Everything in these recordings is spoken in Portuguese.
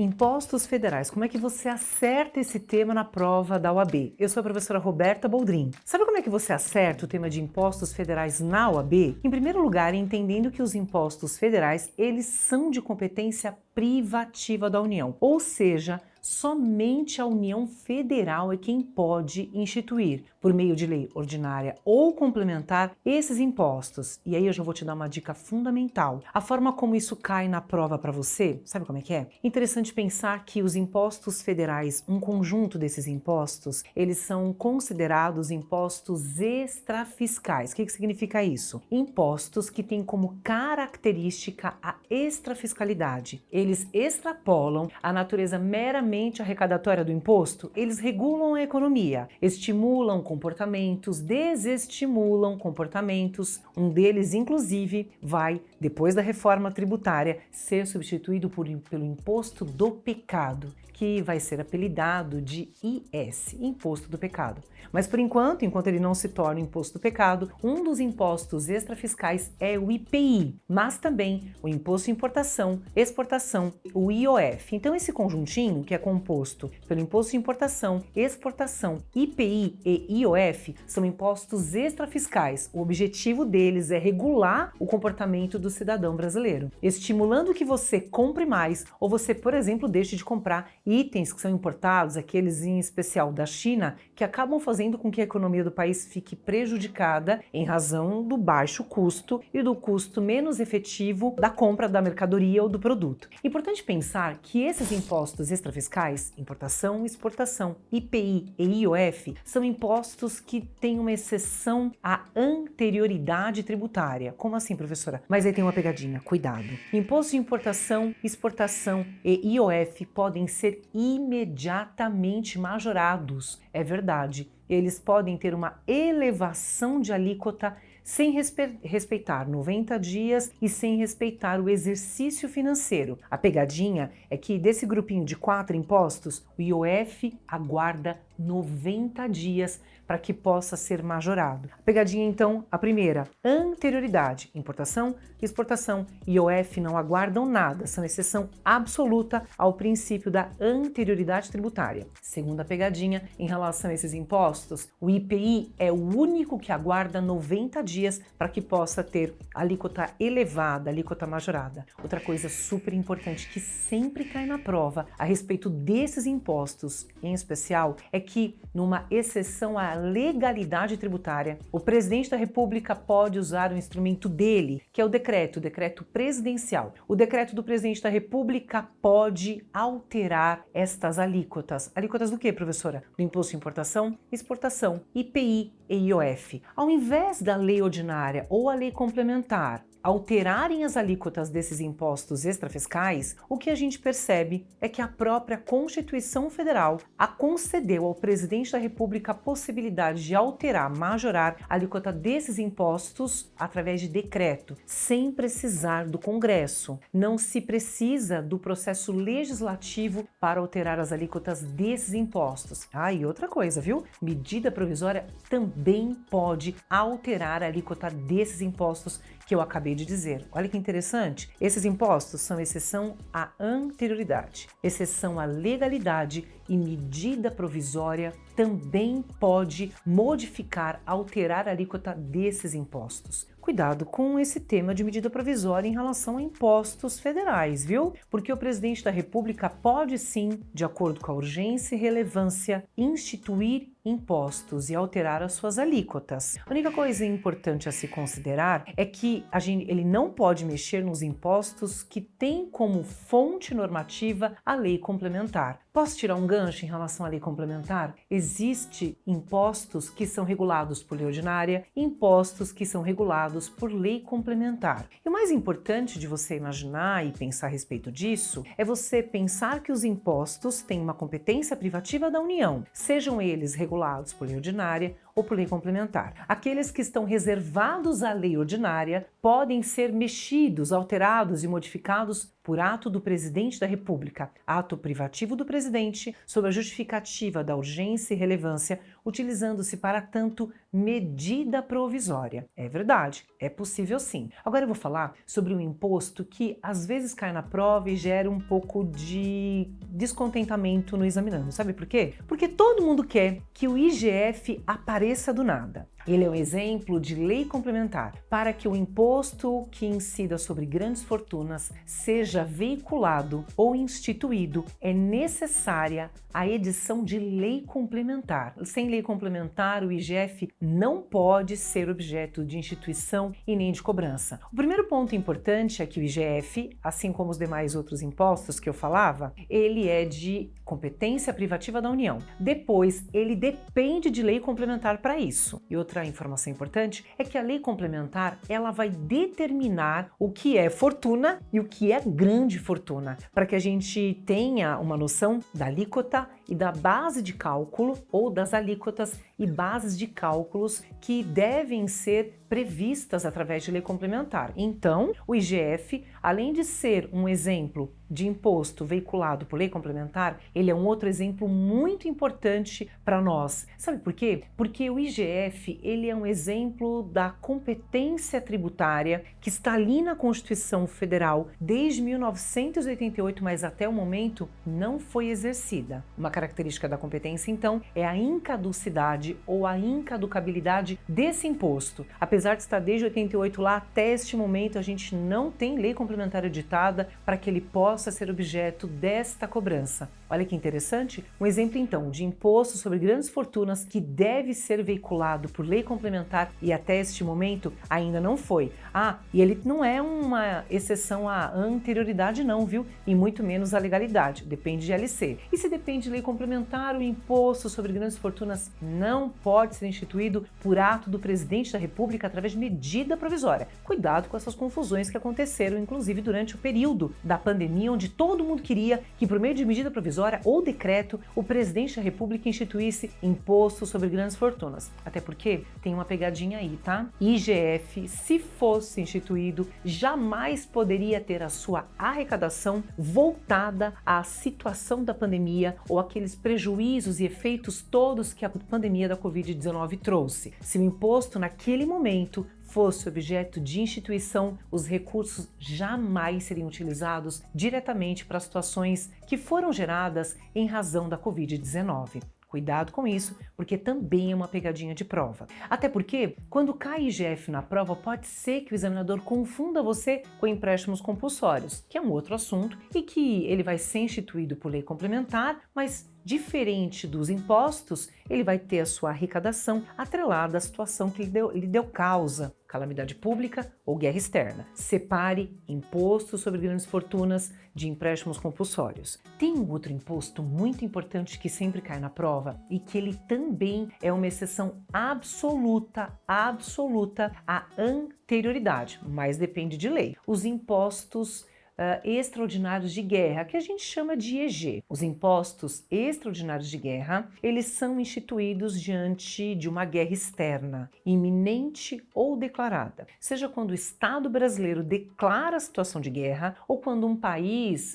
Impostos federais, como é que você acerta esse tema na prova da OAB? Eu sou a professora Roberta Boldrin. Sabe como é que você acerta o tema de impostos federais na OAB? Em primeiro lugar, entendendo que os impostos federais, eles são de competência privativa da União, ou seja, somente a União Federal é quem pode instituir, por meio de lei ordinária ou complementar, esses impostos. E aí eu já vou te dar uma dica fundamental. A forma como isso cai na prova para você, sabe como é que é? Interessante pensar que os impostos federais, um conjunto desses impostos, eles são considerados impostos extrafiscais. O que significa isso? Impostos que têm como característica a extrafiscalidade. Eles extrapolam a natureza meramente arrecadatória do imposto, eles regulam a economia, estimulam comportamentos, desestimulam comportamentos. Um deles, inclusive, vai, depois da reforma tributária, ser substituído pelo imposto do pecado, que vai ser apelidado de IS, Imposto do Pecado. Mas por enquanto ele não se torna Imposto do Pecado, um dos impostos extrafiscais é o IPI, mas também o Imposto de Importação, Exportação, o IOF. Então esse conjuntinho, que é composto pelo Imposto de Importação, Exportação, IPI e IOF, são impostos extrafiscais. O objetivo deles é regular o comportamento do cidadão brasileiro, estimulando que você compre mais ou você, por exemplo, deixe de comprar itens que são importados, aqueles em especial da China, que acabam fazendo com que a economia do país fique prejudicada em razão do baixo custo e do custo menos efetivo da compra da mercadoria ou do produto. Importante pensar que esses impostos extrafiscais, importação, exportação, IPI e IOF, são impostos que têm uma exceção à anterioridade tributária. Como assim, professora? Mas aí tem uma pegadinha, cuidado. Imposto de importação, exportação e IOF podem ser imediatamente majorados. É verdade, eles podem ter uma elevação de alíquota sem respeitar 90 dias e sem respeitar o exercício financeiro. A pegadinha é que desse grupinho de 4 impostos, o IOF aguarda 90 dias para que possa ser majorado. A pegadinha, então, a primeira, anterioridade, importação, exportação e IOF não aguardam nada, são exceção absoluta ao princípio da anterioridade tributária. Segunda pegadinha, em relação a esses impostos, o IPI é o único que aguarda 90 dias para que possa ter alíquota elevada, alíquota majorada. Outra coisa super importante que sempre cai na prova a respeito desses impostos, em especial, é que, numa exceção à legalidade tributária, o presidente da República pode usar o instrumento dele, que é o decreto presidencial. O decreto do presidente da República pode alterar estas alíquotas. Alíquotas do que, professora? Do imposto de importação, exportação, IPI e IOF. Ao invés da lei ordinária ou a lei complementar alterarem as alíquotas desses impostos extrafiscais, o que a gente percebe é que a própria Constituição Federal a concedeu ao presidente da República a possibilidade de alterar, majorar a alíquota desses impostos através de decreto, sem precisar do Congresso. Não se precisa do processo legislativo para alterar as alíquotas desses impostos. E outra coisa, viu? Medida provisória também pode alterar a alíquota desses impostos que eu acabei de dizer. Olha que interessante. Esses impostos são exceção à anterioridade, exceção à legalidade e medida provisória também pode modificar, alterar a alíquota desses impostos. Cuidado com esse tema de medida provisória em relação a impostos federais, viu? Porque o presidente da República pode sim, de acordo com a urgência e relevância, instituir impostos e alterar as suas alíquotas. A única coisa importante a se considerar é que ele não pode mexer nos impostos que têm como fonte normativa a lei complementar. Posso tirar um gancho em relação à lei complementar? Existem impostos que são regulados por lei ordinária e impostos que são regulados por lei complementar. E o mais importante de você imaginar e pensar a respeito disso é você pensar que os impostos têm uma competência privativa da União, sejam eles regulados por lei ordinária ou por lei complementar. Aqueles que estão reservados à lei ordinária podem ser mexidos, alterados e modificados por ato do presidente da República, ato privativo do presidente, sob a justificativa da urgência e relevância, utilizando-se para tanto medida provisória. É verdade, é possível sim. Agora eu vou falar sobre um imposto que às vezes cai na prova e gera um pouco de descontentamento no examinando. Sabe por quê? Porque todo mundo quer que o IGF apareça do nada. Ele é um exemplo de lei complementar. Para que o imposto que incida sobre grandes fortunas seja veiculado ou instituído, é necessária a edição de lei complementar. Sem lei complementar, o IGF não pode ser objeto de instituição e nem de cobrança. O primeiro ponto importante é que o IGF, assim como os demais outros impostos que eu falava, ele é de competência privativa da União. Depois, ele depende de lei complementar para isso. E outra informação importante é que a lei complementar, ela vai determinar o que é fortuna e o que é grande fortuna, para que a gente tenha uma noção da alíquota e da base de cálculo ou das alíquotas e bases de cálculos que devem ser previstas através de lei complementar. Então, o IGF, além de ser um exemplo de imposto veiculado por lei complementar, ele é um outro exemplo muito importante para nós. Sabe por quê? Porque o IGF, ele é um exemplo da competência tributária que está ali na Constituição Federal desde 1988, mas até o momento não foi exercida. Uma característica da competência, então, é a incaducidade ou a incaducabilidade desse imposto. Apesar de estar desde 88 lá até este momento, a gente não tem lei complementar editada para que ele possa ser objeto desta cobrança. Olha que interessante, um exemplo então de imposto sobre grandes fortunas que deve ser veiculado por lei complementar e até este momento ainda não foi. E ele não é uma exceção à anterioridade não, viu? E muito menos à legalidade, depende de LC. E se depende de lei complementar, o imposto sobre grandes fortunas não pode ser instituído por ato do presidente da República através de medida provisória. Cuidado com essas confusões que aconteceram, inclusive durante o período da pandemia, onde todo mundo queria que por meio de medida provisória ou decreto, o presidente da República instituísse imposto sobre grandes fortunas. Até porque tem uma pegadinha aí, tá? IGF, se fosse instituído, jamais poderia ter a sua arrecadação voltada à situação da pandemia ou aqueles prejuízos e efeitos todos que a pandemia da Covid-19 trouxe. Se o imposto naquele momento fosse objeto de instituição, os recursos jamais seriam utilizados diretamente para situações que foram geradas em razão da Covid-19. Cuidado com isso, porque também é uma pegadinha de prova. Até porque, quando cai IGF na prova, pode ser que o examinador confunda você com empréstimos compulsórios, que é um outro assunto e que ele vai ser instituído por lei complementar, mas diferente dos impostos, ele vai ter a sua arrecadação atrelada à situação que lhe deu causa, calamidade pública ou guerra externa. Separe imposto sobre grandes fortunas de empréstimos compulsórios. Tem um outro imposto muito importante que sempre cai na prova e que ele também é uma exceção absoluta à anterioridade, mas depende de lei. Os impostos extraordinários de guerra, que a gente chama de EG. Os impostos extraordinários de guerra, eles são instituídos diante de uma guerra externa, iminente ou declarada. Seja quando o Estado brasileiro declara a situação de guerra ou quando um país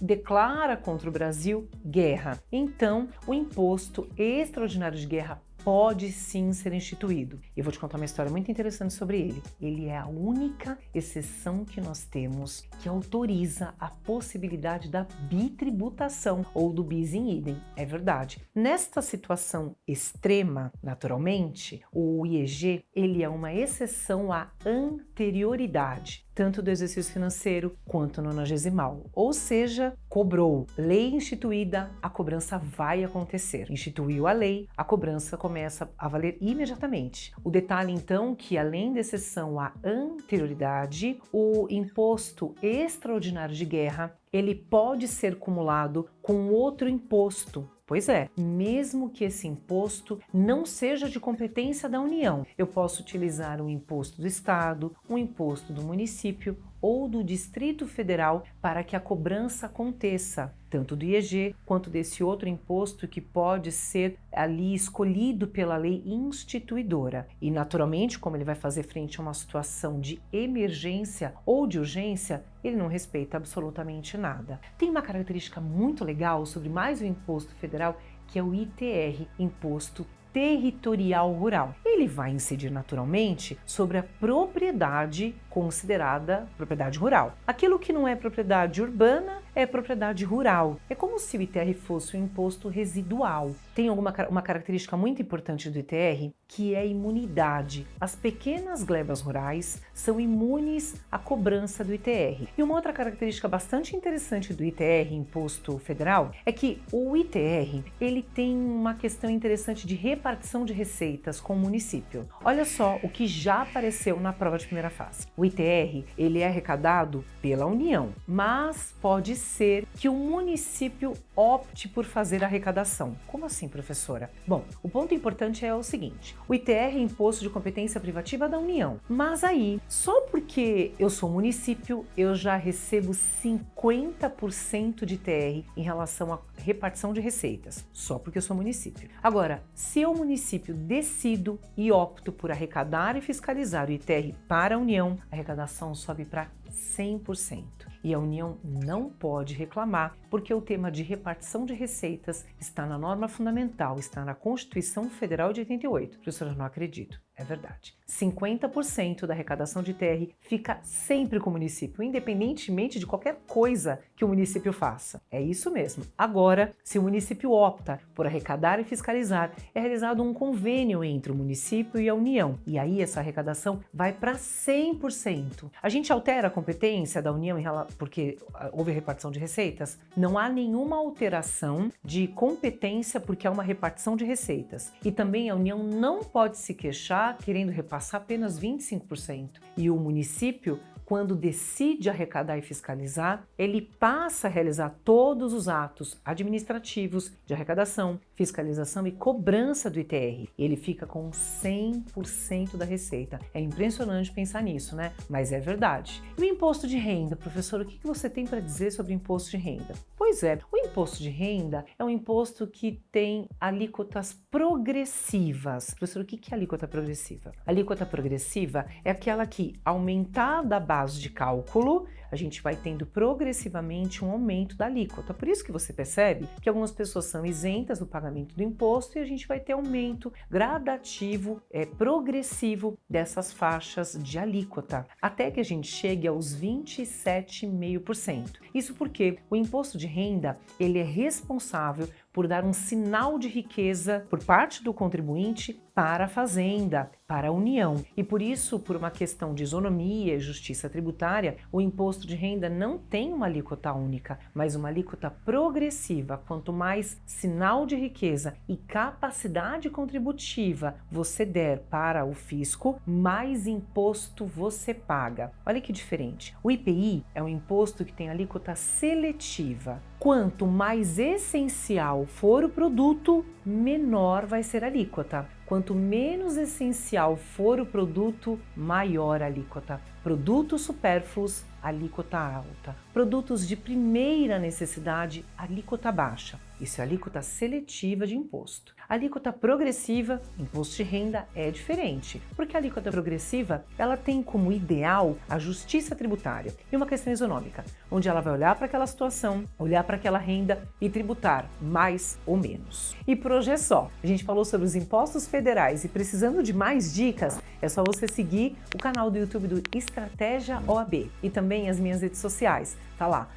declara contra o Brasil guerra. Então, o imposto extraordinário de guerra pode sim ser instituído. Eu vou te contar uma história muito interessante sobre ele. Ele é a única exceção que nós temos que autoriza a possibilidade da bitributação ou do bis in idem. É verdade. Nesta situação extrema, naturalmente, o IEG, ele é uma exceção à anterioridade, tanto do exercício financeiro quanto nonagesimal. Ou seja, cobrou, lei instituída, a cobrança vai acontecer. Instituiu a lei, a cobrança começa a valer imediatamente. O detalhe, então, que além da exceção à anterioridade, o imposto extraordinário de guerra, ele pode ser cumulado com outro imposto. Pois é, mesmo que esse imposto não seja de competência da União, eu posso utilizar um imposto do Estado, um imposto do município ou do Distrito Federal para que a cobrança aconteça, tanto do IEG quanto desse outro imposto que pode ser ali escolhido pela lei instituidora. E naturalmente, como ele vai fazer frente a uma situação de emergência ou de urgência, ele não respeita absolutamente nada. Tem uma característica muito legal sobre mais um imposto federal, que é o ITR, Imposto Territorial Rural. Ele vai incidir naturalmente sobre a propriedade considerada propriedade rural. Aquilo que não é propriedade urbana é propriedade rural. É como se o ITR fosse um imposto residual. Tem uma característica muito importante do ITR, que é a imunidade. As pequenas glebas rurais são imunes à cobrança do ITR. E uma outra característica bastante interessante do ITR, Imposto Federal, é que o ITR ele tem uma questão interessante de repartição de receitas com o município. Olha só o que já apareceu na prova de primeira fase. O ITR ele é arrecadado pela União, mas pode ser que o município opte por fazer a arrecadação. Como assim, professora? Bom, o ponto importante é o seguinte: o ITR é imposto de competência privativa da União, mas aí, só porque eu sou município, eu já recebo 50% de ITR em relação à repartição de receitas, só porque eu sou município. Agora, se eu município decido e opto por arrecadar e fiscalizar o ITR para a União, a arrecadação sobe para 100%. E a União não pode reclamar, porque o tema de repartição de receitas está na norma fundamental, está na Constituição Federal de 88. Professora, não acredito. É verdade. 50% da arrecadação de ITR fica sempre com o município, independentemente de qualquer coisa que o município faça. É isso mesmo. Agora, se o município opta por arrecadar e fiscalizar, é realizado um convênio entre o município e a União. E aí essa arrecadação vai para 100%. A gente altera a competência da União porque houve repartição de receitas? Não há nenhuma alteração de competência porque há uma repartição de receitas. E também a União não pode se queixar querendo repassar apenas 25%. E o município, quando decide arrecadar e fiscalizar, ele passa a realizar todos os atos administrativos de arrecadação, fiscalização e cobrança do ITR. Ele fica com 100% da receita. É impressionante pensar nisso, né? Mas é verdade. E o imposto de renda, professor, o que você tem para dizer sobre o imposto de renda? Pois é, o imposto de renda é um imposto que tem alíquotas progressivas. Professor, o que é alíquota progressiva? A alíquota progressiva é aquela que, aumentada a base de cálculo, a gente vai tendo progressivamente um aumento da alíquota. Por isso que você percebe que algumas pessoas são isentas do pagamento do imposto e a gente vai ter aumento gradativo, progressivo dessas faixas de alíquota, até que a gente chegue aos 27,5%. Isso porque o imposto de renda, ele é responsável por dar um sinal de riqueza por parte do contribuinte para a Fazenda, para a União. E por isso, por uma questão de isonomia e justiça tributária, o imposto de renda não tem uma alíquota única, mas uma alíquota progressiva. Quanto mais sinal de riqueza e capacidade contributiva você der para o fisco, mais imposto você paga. Olha que diferente. O IPI é um imposto que tem alíquota seletiva. Quanto mais essencial for o produto, menor vai ser a alíquota. Quanto menos essencial for o produto, maior a alíquota. Produtos supérfluos, alíquota alta. Produtos de primeira necessidade, alíquota baixa. Isso é alíquota seletiva de imposto. A alíquota progressiva, imposto de renda, é diferente, porque a alíquota progressiva, ela tem como ideal a justiça tributária e uma questão isonômica, onde ela vai olhar para aquela situação, olhar para aquela renda e tributar mais ou menos. E por hoje é só. A gente falou sobre os impostos federais e precisando de mais dicas, é só você seguir o canal do YouTube do Estratégia OAB e também as minhas redes sociais. Tá lá,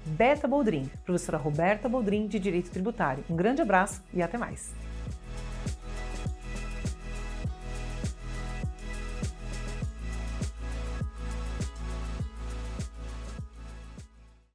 @BetaBoldrin, professora Roberta Boldrin de Direito Tributário. Um grande abraço e até mais!